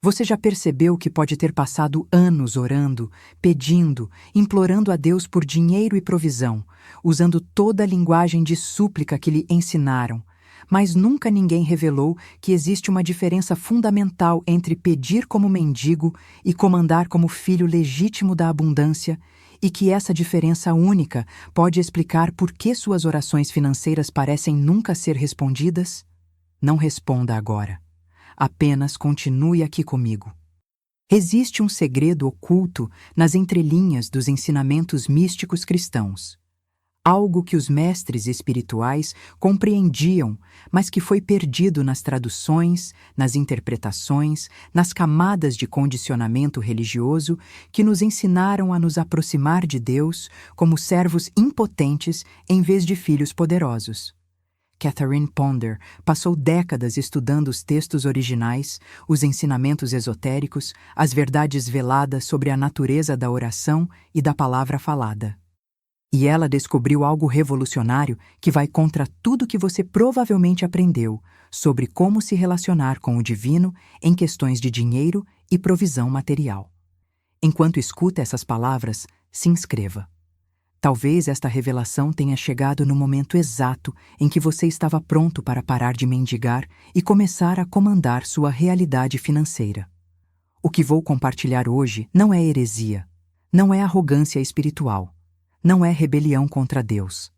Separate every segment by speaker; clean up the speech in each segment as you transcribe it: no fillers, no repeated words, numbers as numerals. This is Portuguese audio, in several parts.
Speaker 1: Você já percebeu que pode ter passado anos orando, pedindo, implorando a Deus por dinheiro e provisão, usando toda a linguagem de súplica que lhe ensinaram, mas nunca ninguém revelou que existe uma diferença fundamental entre pedir como mendigo e comandar como filho legítimo da abundância, e que essa diferença única pode explicar por que suas orações financeiras parecem nunca ser respondidas? Não responda agora. Apenas continue aqui comigo. Existe um segredo oculto nas entrelinhas dos ensinamentos místicos cristãos. Algo que os mestres espirituais compreendiam, mas que foi perdido nas traduções, nas interpretações, nas camadas de condicionamento religioso que nos ensinaram a nos aproximar de Deus como servos impotentes em vez de filhos poderosos. Catherine Ponder passou décadas estudando os textos originais, os ensinamentos esotéricos, as verdades veladas sobre a natureza da oração e da palavra falada. E ela descobriu algo revolucionário que vai contra tudo que você provavelmente aprendeu sobre como se relacionar com o divino em questões de dinheiro e provisão material. Enquanto escuta essas palavras, se inscreva. Talvez esta revelação tenha chegado no momento exato em que você estava pronto para parar de mendigar e começar a comandar sua realidade financeira. O que vou compartilhar hoje não é heresia, não é arrogância espiritual, não é rebelião contra Deus.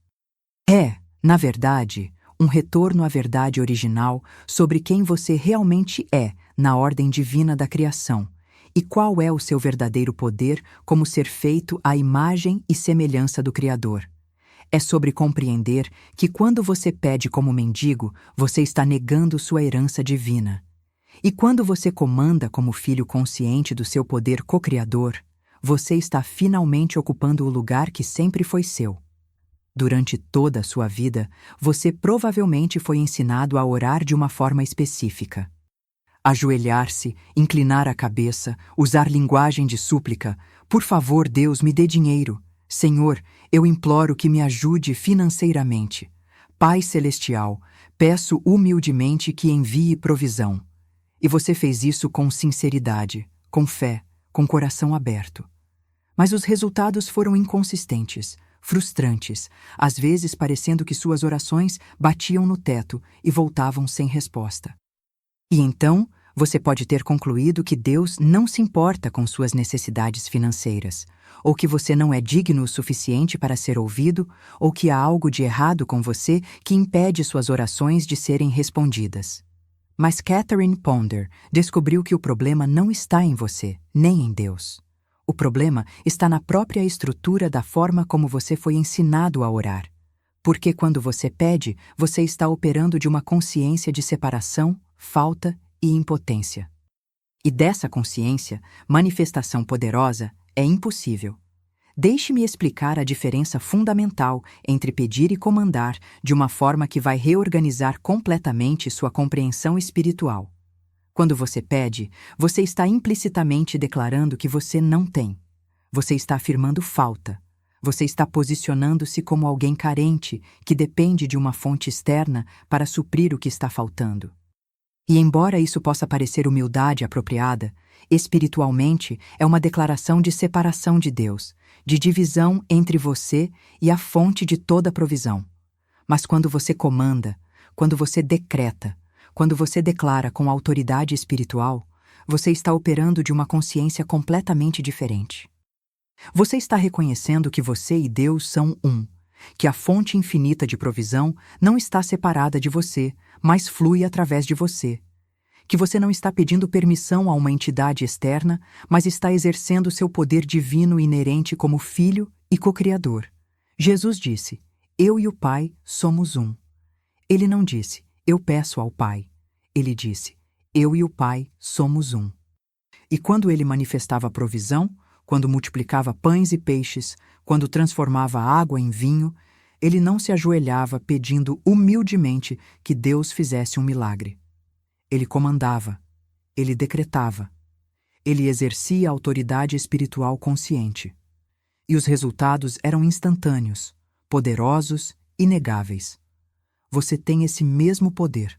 Speaker 1: É, na verdade, um retorno à verdade original sobre quem você realmente é na ordem divina da criação e qual é o seu verdadeiro poder como ser feito à imagem e semelhança do Criador. É sobre compreender que quando você pede como mendigo, você está negando sua herança divina. E quando você comanda como filho consciente do seu poder co-criador, você está finalmente ocupando o lugar que sempre foi seu. Durante toda a sua vida, você provavelmente foi ensinado a orar de uma forma específica. Ajoelhar-se, inclinar a cabeça, usar linguagem de súplica. Por favor, Deus, me dê dinheiro. Senhor, eu imploro que me ajude financeiramente. Pai Celestial, peço humildemente que envie provisão. E você fez isso com sinceridade, com fé, com coração aberto. Mas os resultados foram inconsistentes, frustrantes, às vezes parecendo que suas orações batiam no teto e voltavam sem resposta. E então, você pode ter concluído que Deus não se importa com suas necessidades financeiras, ou que você não é digno o suficiente para ser ouvido, ou que há algo de errado com você que impede suas orações de serem respondidas. Mas Catherine Ponder descobriu que o problema não está em você, nem em Deus. O problema está na própria estrutura da forma como você foi ensinado a orar. Porque quando você pede, você está operando de uma consciência de separação, falta e impotência. E dessa consciência, manifestação poderosa é impossível. Deixe-me explicar a diferença fundamental entre pedir e comandar de uma forma que vai reorganizar completamente sua compreensão espiritual. Quando você pede, você está implicitamente declarando que você não tem. Você está afirmando falta. Você está posicionando-se como alguém carente que depende de uma fonte externa para suprir o que está faltando. E embora isso possa parecer humildade apropriada, espiritualmente é uma declaração de separação de Deus, de divisão entre você e a fonte de toda provisão. Mas quando você comanda, quando você decreta, quando você declara com autoridade espiritual, você está operando de uma consciência completamente diferente. Você está reconhecendo que você e Deus são um, que a fonte infinita de provisão não está separada de você, mas flui através de você. Que você não está pedindo permissão a uma entidade externa, mas está exercendo seu poder divino inerente como filho e co-criador. Jesus disse, eu e o Pai somos um. Ele não disse, eu peço ao Pai. Ele disse, eu e o Pai somos um. E quando ele manifestava provisão, quando multiplicava pães e peixes, quando transformava água em vinho, ele não se ajoelhava pedindo humildemente que Deus fizesse um milagre. Ele comandava, ele decretava, ele exercia a autoridade espiritual consciente. E os resultados eram instantâneos, poderosos, inegáveis. Você tem esse mesmo poder,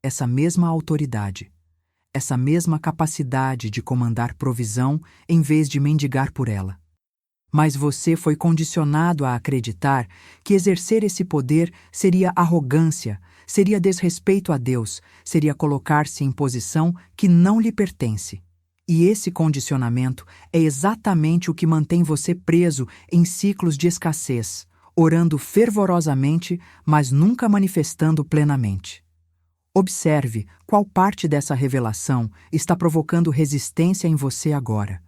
Speaker 1: essa mesma autoridade, essa mesma capacidade de comandar provisão em vez de mendigar por ela. Mas você foi condicionado a acreditar que exercer esse poder seria arrogância, seria desrespeito a Deus, seria colocar-se em posição que não lhe pertence. E esse condicionamento é exatamente o que mantém você preso em ciclos de escassez, orando fervorosamente, mas nunca manifestando plenamente. Observe qual parte dessa revelação está provocando resistência em você agora.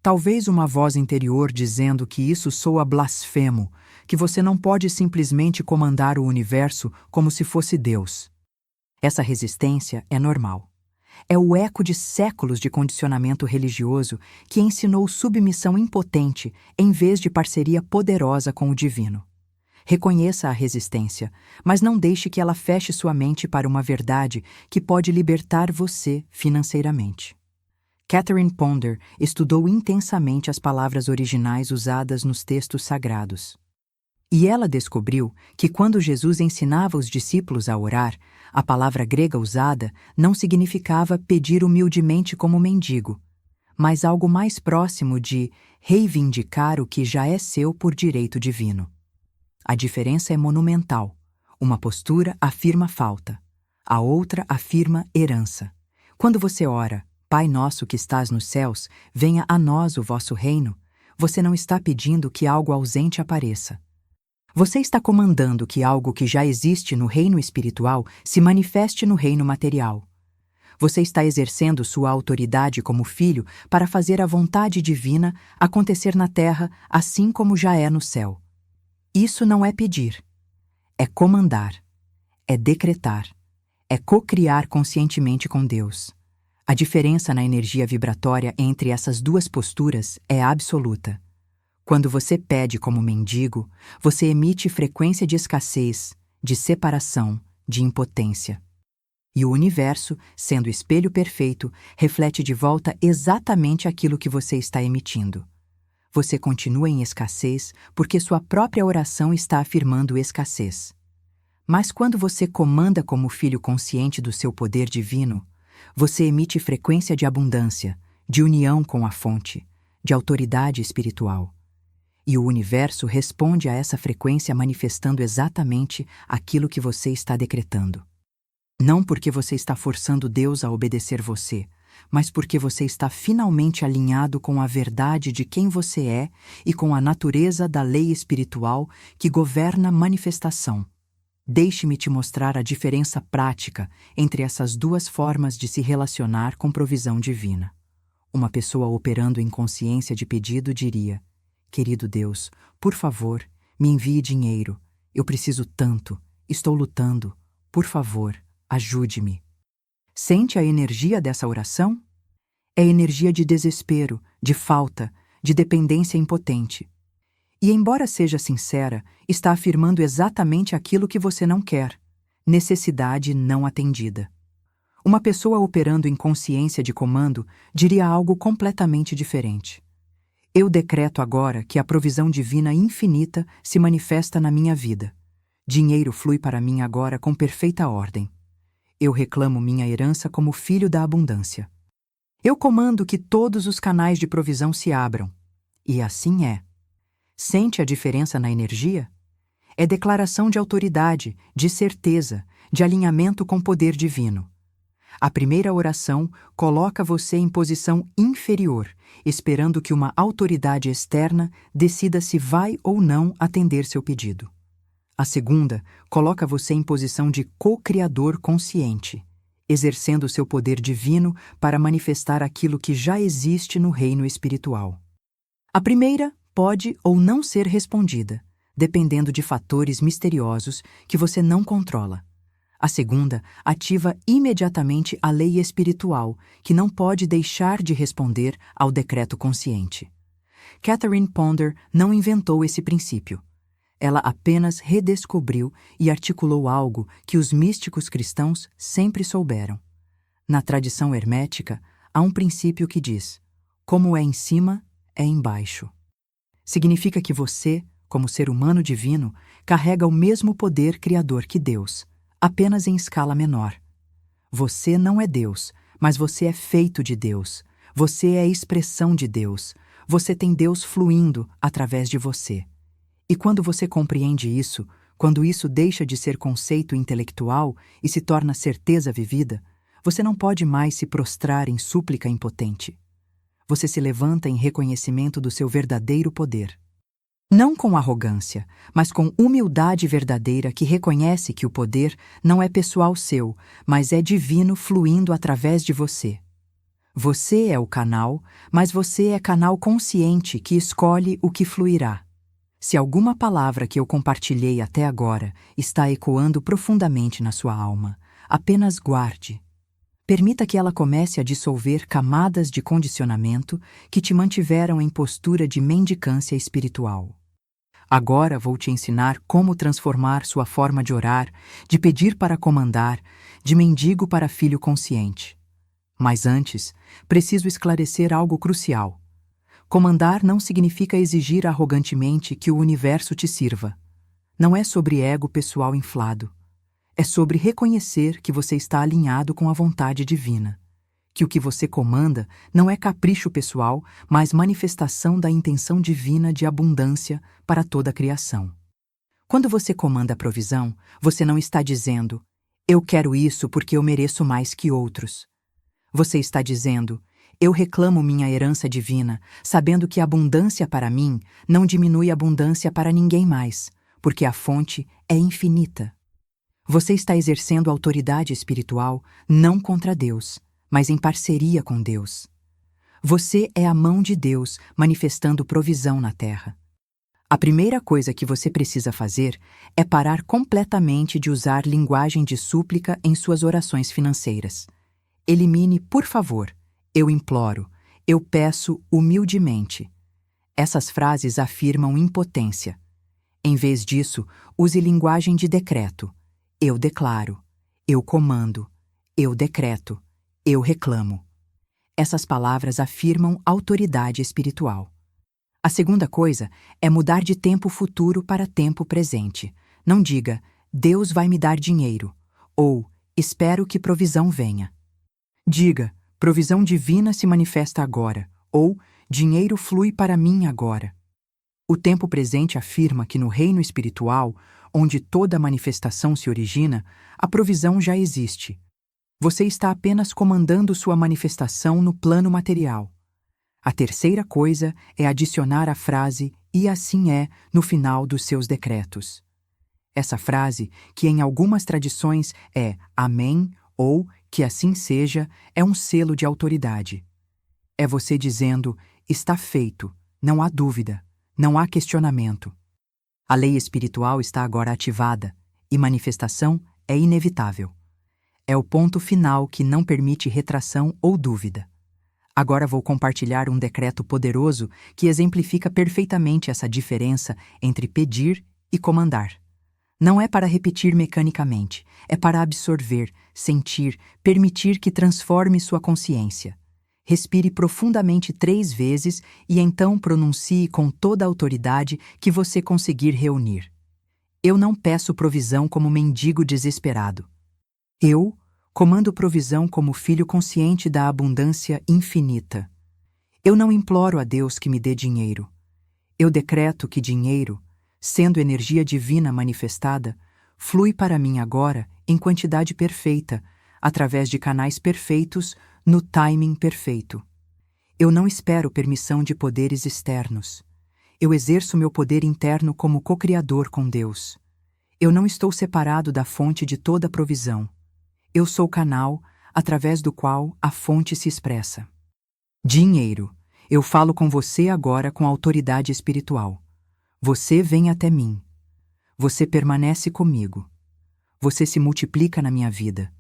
Speaker 1: Talvez uma voz interior dizendo que isso soa blasfemo, que você não pode simplesmente comandar o universo como se fosse Deus. Essa resistência é normal. É o eco de séculos de condicionamento religioso que ensinou submissão impotente em vez de parceria poderosa com o divino. Reconheça a resistência, mas não deixe que ela feche sua mente para uma verdade que pode libertar você financeiramente. Catherine Ponder estudou intensamente as palavras originais usadas nos textos sagrados. E ela descobriu que quando Jesus ensinava os discípulos a orar, a palavra grega usada não significava pedir humildemente como mendigo, mas algo mais próximo de reivindicar o que já é seu por direito divino. A diferença é monumental. Uma postura afirma falta, a outra afirma herança. Quando você ora, Pai nosso que estás nos céus, venha a nós o vosso reino, você não está pedindo que algo ausente apareça. Você está comandando que algo que já existe no reino espiritual se manifeste no reino material. Você está exercendo sua autoridade como filho para fazer a vontade divina acontecer na terra assim como já é no céu. Isso não é pedir, é comandar, é decretar, é co-criar conscientemente com Deus. A diferença na energia vibratória entre essas duas posturas é absoluta. Quando você pede como mendigo, você emite frequência de escassez, de separação, de impotência. E o universo, sendo espelho perfeito, reflete de volta exatamente aquilo que você está emitindo. Você continua em escassez porque sua própria oração está afirmando escassez. Mas quando você comanda como filho consciente do seu poder divino, você emite frequência de abundância, de união com a fonte, de autoridade espiritual. E o universo responde a essa frequência manifestando exatamente aquilo que você está decretando. Não porque você está forçando Deus a obedecer você, mas porque você está finalmente alinhado com a verdade de quem você é e com a natureza da lei espiritual que governa a manifestação. Deixe-me te mostrar a diferença prática entre essas duas formas de se relacionar com provisão divina. Uma pessoa operando em consciência de pedido diria: Querido Deus, por favor, me envie dinheiro. Eu preciso tanto. Estou lutando. Por favor, ajude-me. Sente a energia dessa oração? É energia de desespero, de falta, de dependência impotente. E embora seja sincera, está afirmando exatamente aquilo que você não quer: necessidade não atendida. Uma pessoa operando em consciência de comando diria algo completamente diferente. Eu decreto agora que a provisão divina infinita se manifesta na minha vida. Dinheiro flui para mim agora com perfeita ordem. Eu reclamo minha herança como filho da abundância. Eu comando que todos os canais de provisão se abram. E assim é. Sente a diferença na energia? É declaração de autoridade, de certeza, de alinhamento com o poder divino. A primeira oração coloca você em posição inferior, esperando que uma autoridade externa decida se vai ou não atender seu pedido. A segunda coloca você em posição de co-criador consciente, exercendo seu poder divino para manifestar aquilo que já existe no reino espiritual. A primeira pode ou não ser respondida, dependendo de fatores misteriosos que você não controla. A segunda ativa imediatamente a lei espiritual, que não pode deixar de responder ao decreto consciente. Catherine Ponder não inventou esse princípio. Ela apenas redescobriu e articulou algo que os místicos cristãos sempre souberam. Na tradição hermética, há um princípio que diz: como é em cima, é embaixo. Significa que você, como ser humano divino, carrega o mesmo poder criador que Deus, apenas em escala menor. Você não é Deus, mas você é feito de Deus. Você é a expressão de Deus. Você tem Deus fluindo através de você. E quando você compreende isso, quando isso deixa de ser conceito intelectual e se torna certeza vivida, você não pode mais se prostrar em súplica impotente. Você se levanta em reconhecimento do seu verdadeiro poder. Não com arrogância, mas com humildade verdadeira que reconhece que o poder não é pessoal seu, mas é divino fluindo através de você. Você é o canal, mas você é canal consciente que escolhe o que fluirá. Se alguma palavra que eu compartilhei até agora está ecoando profundamente na sua alma, apenas guarde. Permita que ela comece a dissolver camadas de condicionamento que te mantiveram em postura de mendicância espiritual. Agora vou te ensinar como transformar sua forma de orar, de pedir para comandar, de mendigo para filho consciente. Mas antes, preciso esclarecer algo crucial. Comandar não significa exigir arrogantemente que o universo te sirva. Não é sobre ego pessoal inflado. É sobre reconhecer que você está alinhado com a vontade divina. Que o que você comanda não é capricho pessoal, mas manifestação da intenção divina de abundância para toda a criação. Quando você comanda a provisão, você não está dizendo, eu quero isso porque eu mereço mais que outros. Você está dizendo, eu reclamo minha herança divina, sabendo que a abundância para mim não diminui a abundância para ninguém mais, porque a fonte é infinita. Você está exercendo autoridade espiritual não contra Deus, mas em parceria com Deus. Você é a mão de Deus manifestando provisão na terra. A primeira coisa que você precisa fazer é parar completamente de usar linguagem de súplica em suas orações financeiras. Elimine, por favor, eu imploro, eu peço humildemente. Essas frases afirmam impotência. Em vez disso, use linguagem de decreto. Eu declaro, eu comando, eu decreto, eu reclamo. Essas palavras afirmam autoridade espiritual. A segunda coisa é mudar de tempo futuro para tempo presente. Não diga, Deus vai me dar dinheiro, ou espero que provisão venha. Diga, provisão divina se manifesta agora, ou dinheiro flui para mim agora. O tempo presente afirma que no reino espiritual, onde toda manifestação se origina, a provisão já existe. Você está apenas comandando sua manifestação no plano material. A terceira coisa é adicionar a frase "e assim é" no final dos seus decretos. Essa frase, que em algumas tradições é Amém ou que assim seja, é um selo de autoridade. É você dizendo, está feito, não há dúvida, não há questionamento. A lei espiritual está agora ativada e manifestação é inevitável. É o ponto final que não permite retração ou dúvida. Agora vou compartilhar um decreto poderoso que exemplifica perfeitamente essa diferença entre pedir e comandar. Não é para repetir mecanicamente, é para absorver, sentir, permitir que transforme sua consciência. Respire profundamente 3 vezes e então pronuncie com toda a autoridade que você conseguir reunir. Eu não peço provisão como mendigo desesperado. Eu comando provisão como filho consciente da abundância infinita. Eu não imploro a Deus que me dê dinheiro. Eu decreto que dinheiro, sendo energia divina manifestada, flui para mim agora em quantidade perfeita, através de canais perfeitos, no timing perfeito. Eu não espero permissão de poderes externos. Eu exerço meu poder interno como co-criador com Deus. Eu não estou separado da fonte de toda provisão. Eu sou o canal, através do qual a fonte se expressa. Dinheiro, eu falo com você agora com autoridade espiritual. Você vem até mim. Você permanece comigo. Você se multiplica na minha vida.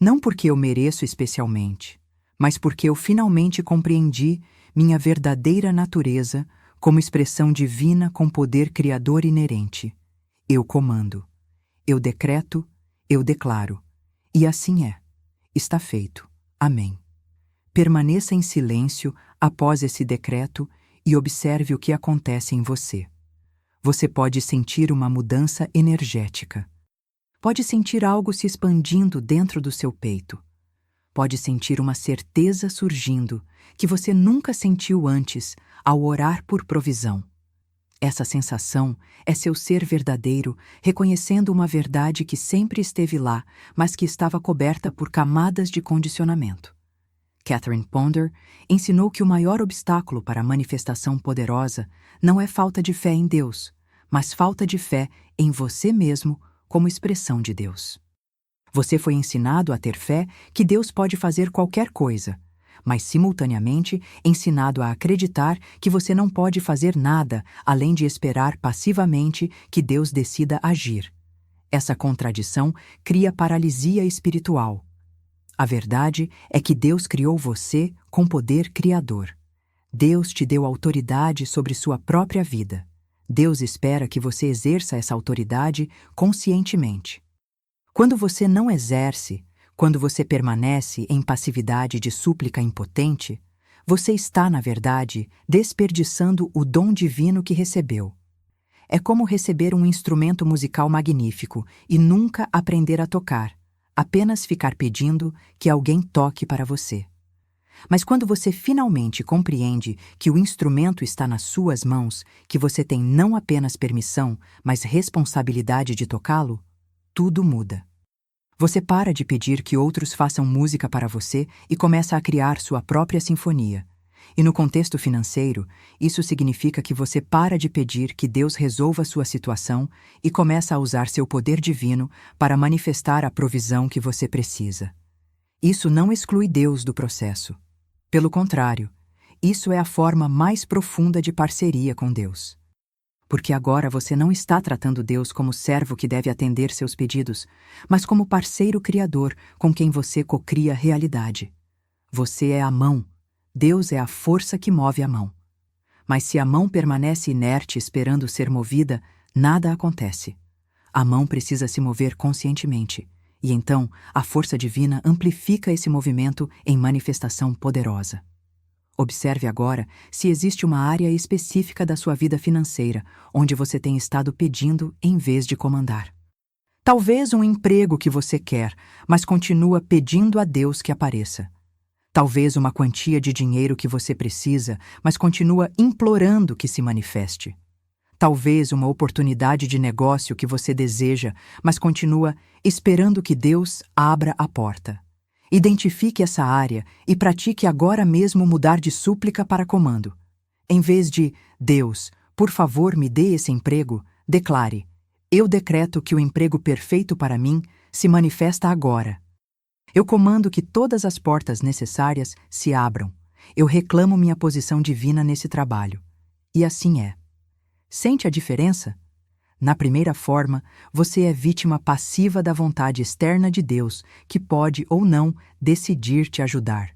Speaker 1: Não porque eu mereço especialmente, mas porque eu finalmente compreendi minha verdadeira natureza como expressão divina com poder criador inerente. Eu comando. Eu decreto, eu declaro. E assim é. Está feito. Amém. Permaneça em silêncio após esse decreto e observe o que acontece em você. Você pode sentir uma mudança energética. Pode sentir algo se expandindo dentro do seu peito. pode sentir uma certeza surgindo que você nunca sentiu antes ao orar por provisão. Essa sensação é seu ser verdadeiro, reconhecendo uma verdade que sempre esteve lá, mas que estava coberta por camadas de condicionamento. Catherine Ponder ensinou que o maior obstáculo para a manifestação poderosa não é falta de fé em Deus, mas falta de fé em você mesmo como expressão de Deus. Você foi ensinado a ter fé que Deus pode fazer qualquer coisa, mas simultaneamente ensinado a acreditar que você não pode fazer nada além de esperar passivamente que Deus decida agir. Essa contradição cria paralisia espiritual. A verdade é que Deus criou você com poder criador. Deus te deu autoridade sobre sua própria vida. Deus espera que você exerça essa autoridade conscientemente. Quando você não exerce, quando você permanece em passividade de súplica impotente, você está, na verdade, desperdiçando o dom divino que recebeu. É como receber um instrumento musical magnífico e nunca aprender a tocar, apenas ficar pedindo que alguém toque para você. Mas quando você finalmente compreende que o instrumento está nas suas mãos, que você tem não apenas permissão, mas responsabilidade de tocá-lo, tudo muda. Você para de pedir que outros façam música para você e começa a criar sua própria sinfonia. E no contexto financeiro, isso significa que você para de pedir que Deus resolva sua situação e começa a usar seu poder divino para manifestar a provisão que você precisa. Isso não exclui Deus do processo. Pelo contrário, isso é a forma mais profunda de parceria com Deus. Porque agora você não está tratando Deus como servo que deve atender seus pedidos, mas como parceiro criador com quem você cocria realidade. Você é a mão, Deus é a força que move a mão. Mas se a mão permanece inerte esperando ser movida, nada acontece. A mão precisa se mover conscientemente, e então a força divina amplifica esse movimento em manifestação poderosa. Observe agora se existe uma área específica da sua vida financeira onde você tem estado pedindo em vez de comandar. Talvez um emprego que você quer, mas continua pedindo a Deus que apareça. Talvez uma quantia de dinheiro que você precisa, mas continua implorando que se manifeste. Talvez uma oportunidade de negócio que você deseja, mas continua esperando que Deus abra a porta. Identifique essa área e pratique agora mesmo mudar de súplica para comando. Em vez de Deus, por favor, me dê esse emprego, declare: eu decreto que o emprego perfeito para mim se manifesta agora. Eu comando que todas as portas necessárias se abram. Eu reclamo minha posição divina nesse trabalho. E assim é. Sente a diferença? Na primeira forma, você é vítima passiva da vontade externa de Deus, que pode ou não decidir te ajudar.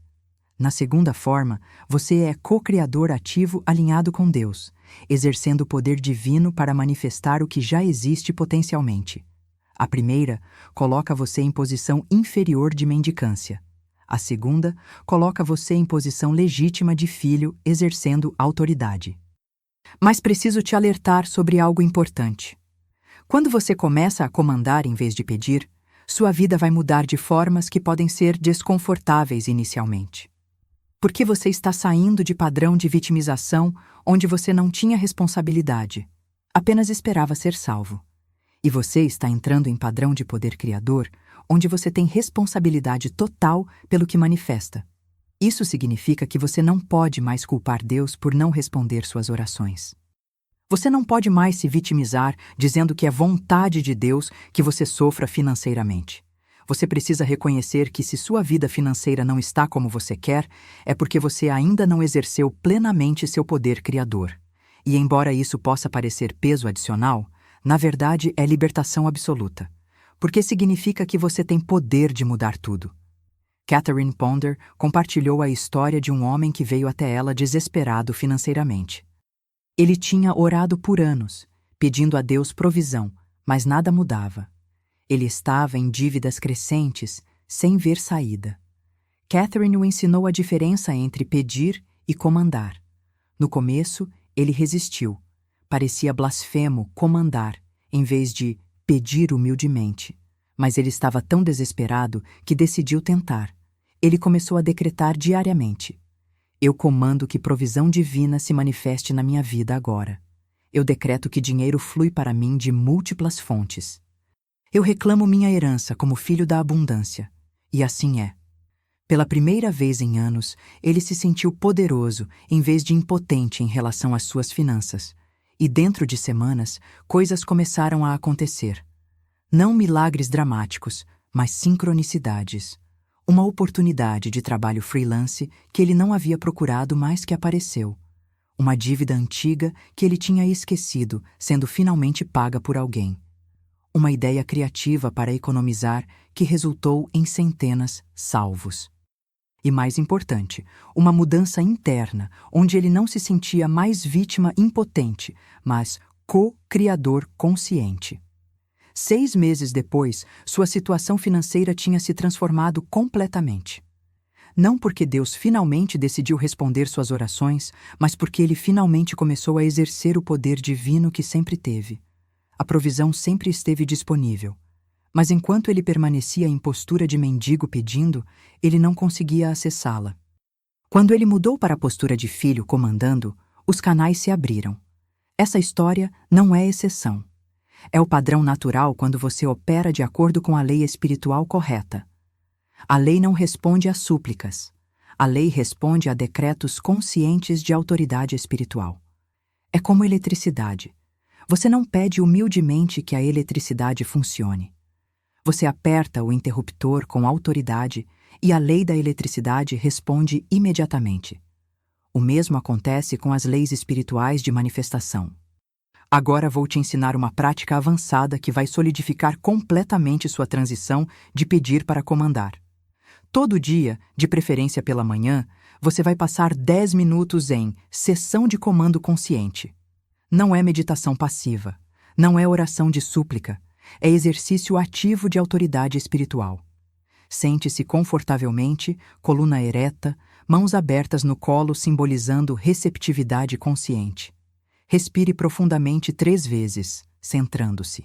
Speaker 1: Na segunda forma, você é co-criador ativo alinhado com Deus, exercendo o poder divino para manifestar o que já existe potencialmente. A primeira coloca você em posição inferior de mendicância. A segunda coloca você em posição legítima de filho, exercendo autoridade. Mas preciso te alertar sobre algo importante. Quando você começa a comandar em vez de pedir, sua vida vai mudar de formas que podem ser desconfortáveis inicialmente. Porque você está saindo de padrão de vitimização onde você não tinha responsabilidade, apenas esperava ser salvo. E você está entrando em padrão de poder criador, onde você tem responsabilidade total pelo que manifesta. Isso significa que você não pode mais culpar Deus por não responder suas orações. Você não pode mais se vitimizar dizendo que é vontade de Deus que você sofra financeiramente. Você precisa reconhecer que se sua vida financeira não está como você quer, é porque você ainda não exerceu plenamente seu poder criador. E embora isso possa parecer peso adicional, na verdade é libertação absoluta, porque significa que você tem poder de mudar tudo. Catherine Ponder compartilhou a história de um homem que veio até ela desesperado financeiramente. Ele tinha orado por anos, pedindo a Deus provisão, mas nada mudava. Ele estava em dívidas crescentes, sem ver saída. Catherine o ensinou a diferença entre pedir e comandar. No começo, ele resistiu. Parecia blasfemo comandar, em vez de pedir humildemente. Mas ele estava tão desesperado que decidiu tentar. Ele começou a decretar diariamente: eu comando que provisão divina se manifeste na minha vida agora. Eu decreto que dinheiro flui para mim de múltiplas fontes. Eu reclamo minha herança como filho da abundância. E assim é. Pela primeira vez em anos, ele se sentiu poderoso em vez de impotente em relação às suas finanças. E dentro de semanas, coisas começaram a acontecer. Não milagres dramáticos, mas sincronicidades. Uma oportunidade de trabalho freelance que ele não havia procurado, mas que apareceu. Uma dívida antiga que ele tinha esquecido, sendo finalmente paga por alguém. Uma ideia criativa para economizar que resultou em centenas salvos. E mais importante, uma mudança interna, onde ele não se sentia mais vítima impotente, mas co-criador consciente. 6 meses depois, sua situação financeira tinha se transformado completamente. Não porque Deus finalmente decidiu responder suas orações, mas porque ele finalmente começou a exercer o poder divino que sempre teve. A provisão sempre esteve disponível. Mas enquanto ele permanecia em postura de mendigo pedindo, ele não conseguia acessá-la. Quando ele mudou para a postura de filho comandando, os canais se abriram. Essa história não é exceção. É o padrão natural quando você opera de acordo com a lei espiritual correta. A lei não responde a súplicas. A lei responde a decretos conscientes de autoridade espiritual. É como eletricidade. Você não pede humildemente que a eletricidade funcione. Você aperta o interruptor com autoridade e a lei da eletricidade responde imediatamente. O mesmo acontece com as leis espirituais de manifestação. Agora vou te ensinar uma prática avançada que vai solidificar completamente sua transição de pedir para comandar. Todo dia, de preferência pela manhã, você vai passar 10 minutos em sessão de comando consciente. Não é meditação passiva, não é oração de súplica, é exercício ativo de autoridade espiritual. Sente-se confortavelmente, coluna ereta, mãos abertas no colo simbolizando receptividade consciente. Respire profundamente 3 vezes, centrando-se.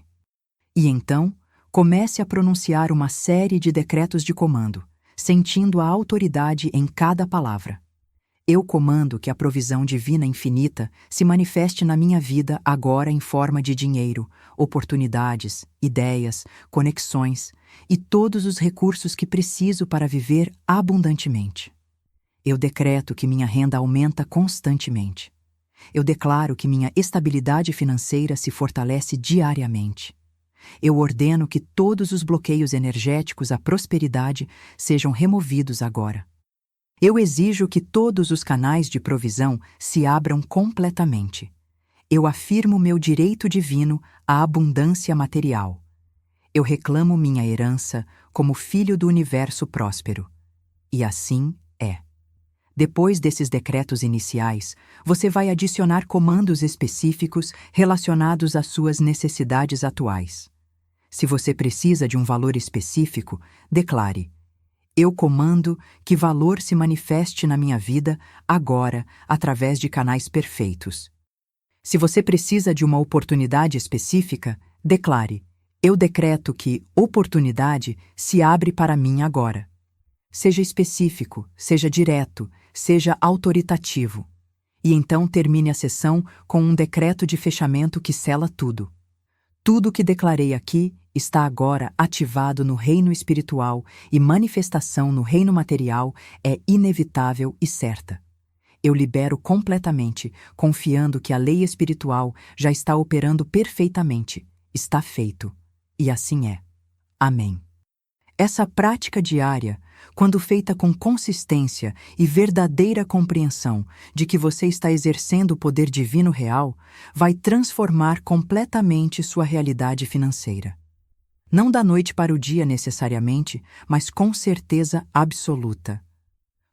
Speaker 1: E então, comece a pronunciar uma série de decretos de comando, sentindo a autoridade em cada palavra. Eu comando que a provisão divina infinita se manifeste na minha vida agora em forma de dinheiro, oportunidades, ideias, conexões e todos os recursos que preciso para viver abundantemente. Eu decreto que minha renda aumenta constantemente. Eu declaro que minha estabilidade financeira se fortalece diariamente. Eu ordeno que todos os bloqueios energéticos à prosperidade sejam removidos agora. Eu exijo que todos os canais de provisão se abram completamente. Eu afirmo meu direito divino à abundância material. Eu reclamo minha herança como filho do universo próspero. E assim é. Depois desses decretos iniciais, você vai adicionar comandos específicos relacionados às suas necessidades atuais. Se você precisa de um valor específico, declare: eu comando que valor se manifeste na minha vida agora através de canais perfeitos. Se você precisa de uma oportunidade específica, declare: eu decreto que oportunidade se abre para mim agora. Seja específico, seja direto, seja autoritativo. E então termine a sessão com um decreto de fechamento que sela tudo. Tudo o que declarei aqui está agora ativado no reino espiritual e manifestação no reino material é inevitável e certa. Eu libero completamente, confiando que a lei espiritual já está operando perfeitamente. Está feito. E assim é. Amém. Essa prática diária, quando feita com consistência e verdadeira compreensão de que você está exercendo o poder divino real, vai transformar completamente sua realidade financeira. Não da noite para o dia necessariamente, mas com certeza absoluta.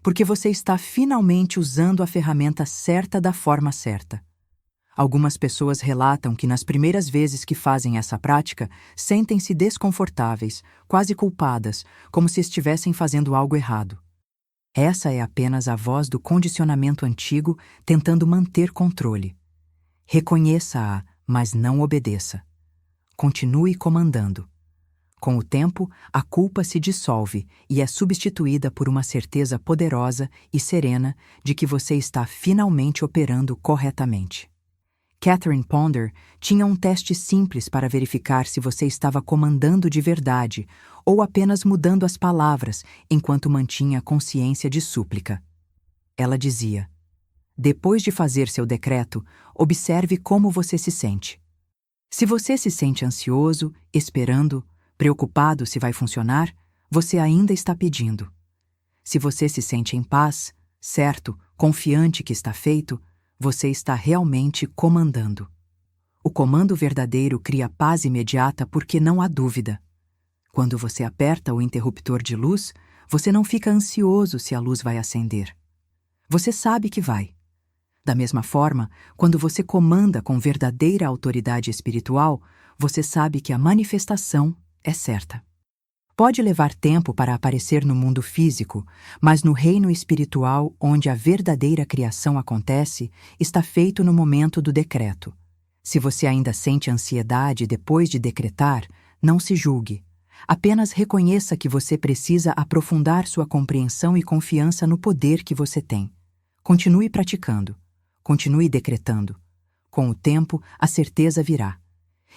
Speaker 1: Porque você está finalmente usando a ferramenta certa da forma certa. Algumas pessoas relatam que nas primeiras vezes que fazem essa prática, sentem-se desconfortáveis, quase culpadas, como se estivessem fazendo algo errado. Essa é apenas a voz do condicionamento antigo tentando manter controle. Reconheça-a, mas não obedeça. Continue comandando. Com o tempo, a culpa se dissolve e é substituída por uma certeza poderosa e serena de que você está finalmente operando corretamente. Catherine Ponder tinha um teste simples para verificar se você estava comandando de verdade ou apenas mudando as palavras enquanto mantinha consciência de súplica. Ela dizia: depois de fazer seu decreto, observe como você se sente. Se você se sente ansioso, esperando, preocupado se vai funcionar, você ainda está pedindo. Se você se sente em paz, certo, confiante que está feito, você está realmente comandando. O comando verdadeiro cria paz imediata porque não há dúvida. Quando você aperta o interruptor de luz, você não fica ansioso se a luz vai acender. Você sabe que vai. Da mesma forma, quando você comanda com verdadeira autoridade espiritual, você sabe que a manifestação é certa. Pode levar tempo para aparecer no mundo físico, mas no reino espiritual, onde a verdadeira criação acontece, está feito no momento do decreto. Se você ainda sente ansiedade depois de decretar, não se julgue. Apenas reconheça que você precisa aprofundar sua compreensão e confiança no poder que você tem. Continue praticando. Continue decretando. Com o tempo, a certeza virá.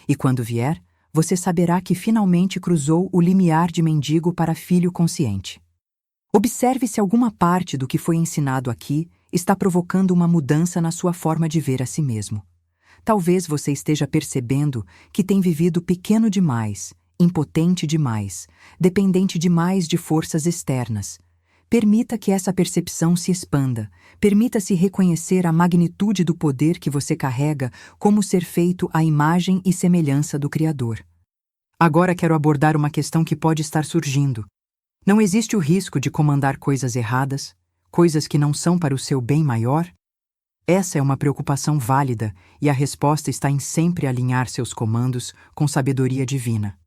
Speaker 1: E quando vier, você saberá que finalmente cruzou o limiar de mendigo para filho consciente. Observe se alguma parte do que foi ensinado aqui está provocando uma mudança na sua forma de ver a si mesmo. Talvez você esteja percebendo que tem vivido pequeno demais, impotente demais, dependente demais de forças externas. Permita que essa percepção se expanda. Permita-se reconhecer a magnitude do poder que você carrega como ser feito à imagem e semelhança do Criador. Agora quero abordar uma questão que pode estar surgindo. Não existe o risco de comandar coisas erradas, coisas que não são para o seu bem maior? Essa é uma preocupação válida e a resposta está em sempre alinhar seus comandos com sabedoria divina.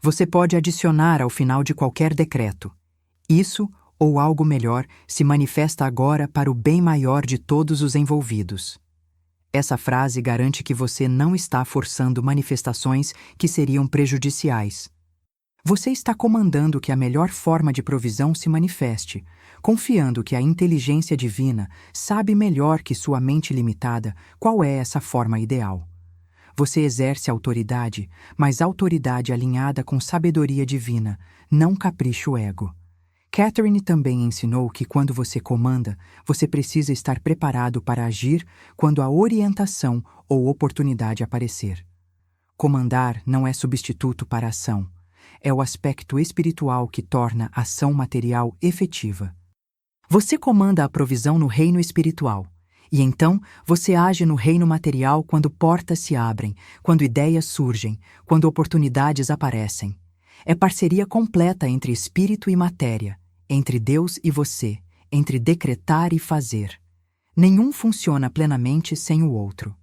Speaker 1: Você pode adicionar ao final de qualquer decreto: isso ou algo melhor se manifesta agora para o bem maior de todos os envolvidos. Essa frase garante que você não está forçando manifestações que seriam prejudiciais. Você está comandando que a melhor forma de provisão se manifeste, confiando que a inteligência divina sabe melhor que sua mente limitada qual é essa forma ideal. Você exerce autoridade, mas autoridade alinhada com sabedoria divina, não capricho ego. Catherine também ensinou que quando você comanda, você precisa estar preparado para agir quando a orientação ou oportunidade aparecer. Comandar não é substituto para a ação. É o aspecto espiritual que torna a ação material efetiva. Você comanda a provisão no reino espiritual, e então você age no reino material quando portas se abrem, quando ideias surgem, quando oportunidades aparecem. É parceria completa entre espírito e matéria, entre Deus e você, entre decretar e fazer. Nenhum funciona plenamente sem o outro.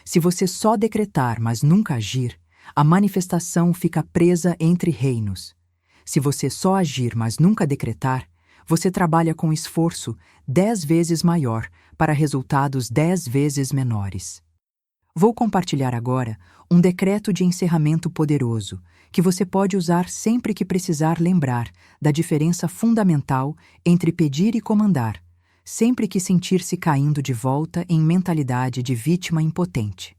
Speaker 1: Se você só decretar, mas nunca agir, a manifestação fica presa entre reinos. Se você só agir, mas nunca decretar, você trabalha com esforço 10 vezes maior para resultados 10 vezes menores. Vou compartilhar agora um decreto de encerramento poderoso que você pode usar sempre que precisar lembrar da diferença fundamental entre pedir e comandar, sempre que sentir-se caindo de volta em mentalidade de vítima impotente.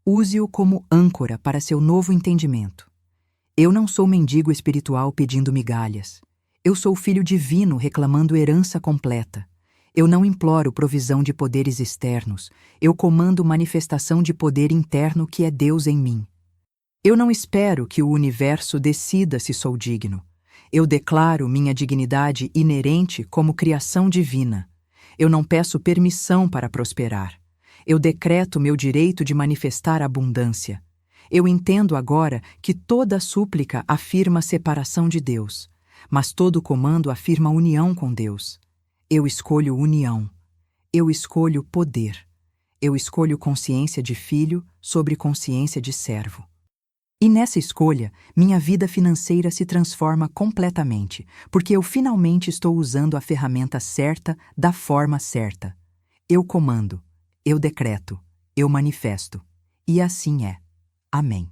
Speaker 1: Use-o como âncora para seu novo entendimento. Eu não sou mendigo espiritual pedindo migalhas. Eu sou filho divino reclamando herança completa. Eu não imploro provisão de poderes externos. Eu comando manifestação de poder interno que é Deus em mim. Eu não espero que o universo decida se sou digno. Eu declaro minha dignidade inerente como criação divina. Eu não peço permissão para prosperar. Eu decreto meu direito de manifestar abundância. Eu entendo agora que toda súplica afirma separação de Deus, mas todo comando afirma união com Deus. Eu escolho união. Eu escolho poder. Eu escolho consciência de filho sobre consciência de servo. E nessa escolha, minha vida financeira se transforma completamente, porque eu finalmente estou usando a ferramenta certa da forma certa. Eu comando, eu decreto, eu manifesto. E assim é. Amém.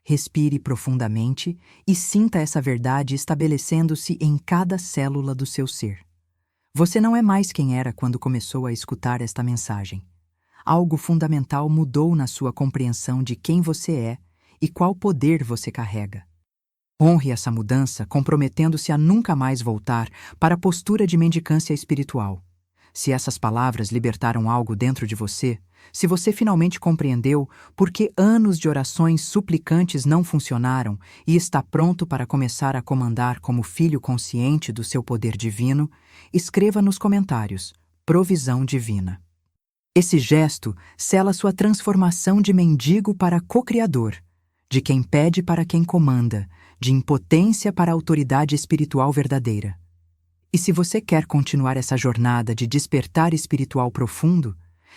Speaker 1: Respire profundamente e sinta essa verdade estabelecendo-se em cada célula do seu ser. Você não é mais quem era quando começou a escutar esta mensagem. Algo fundamental mudou na sua compreensão de quem você é e qual poder você carrega. Honre essa mudança, comprometendo-se a nunca mais voltar para a postura de mendicância espiritual. Se essas palavras libertaram algo dentro de você, se você finalmente compreendeu por que anos de orações suplicantes não funcionaram e está pronto para começar a comandar como filho consciente do seu poder divino, escreva nos comentários: provisão divina. Esse gesto sela sua transformação de mendigo para co-criador, de quem pede para quem comanda, de impotência para a autoridade espiritual verdadeira. E se você quer continuar essa jornada de despertar espiritual profundo,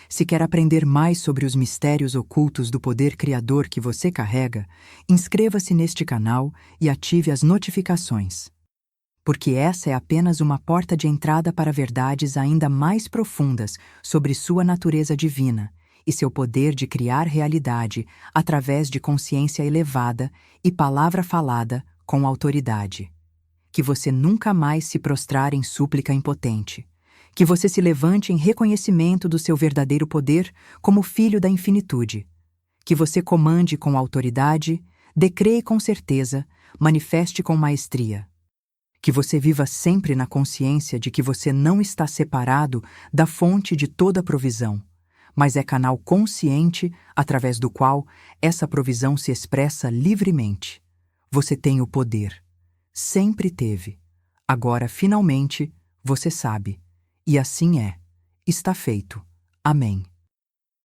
Speaker 1: se quer aprender mais sobre os mistérios ocultos do poder criador que você carrega, inscreva-se neste canal e ative as notificações. Porque essa é apenas uma porta de entrada para verdades ainda mais profundas sobre sua natureza divina e seu poder de criar realidade através de consciência elevada e palavra falada com autoridade. Que você nunca mais se prostrar em súplica impotente. Que você se levante em reconhecimento do seu verdadeiro poder como filho da infinitude. Que você comande com autoridade, decree com certeza, manifeste com maestria. Que você viva sempre na consciência de que você não está separado da fonte de toda provisão, mas é canal consciente através do qual essa provisão se expressa livremente. Você tem o poder. Sempre teve. Agora, finalmente, você sabe. E assim é. Está feito. Amém.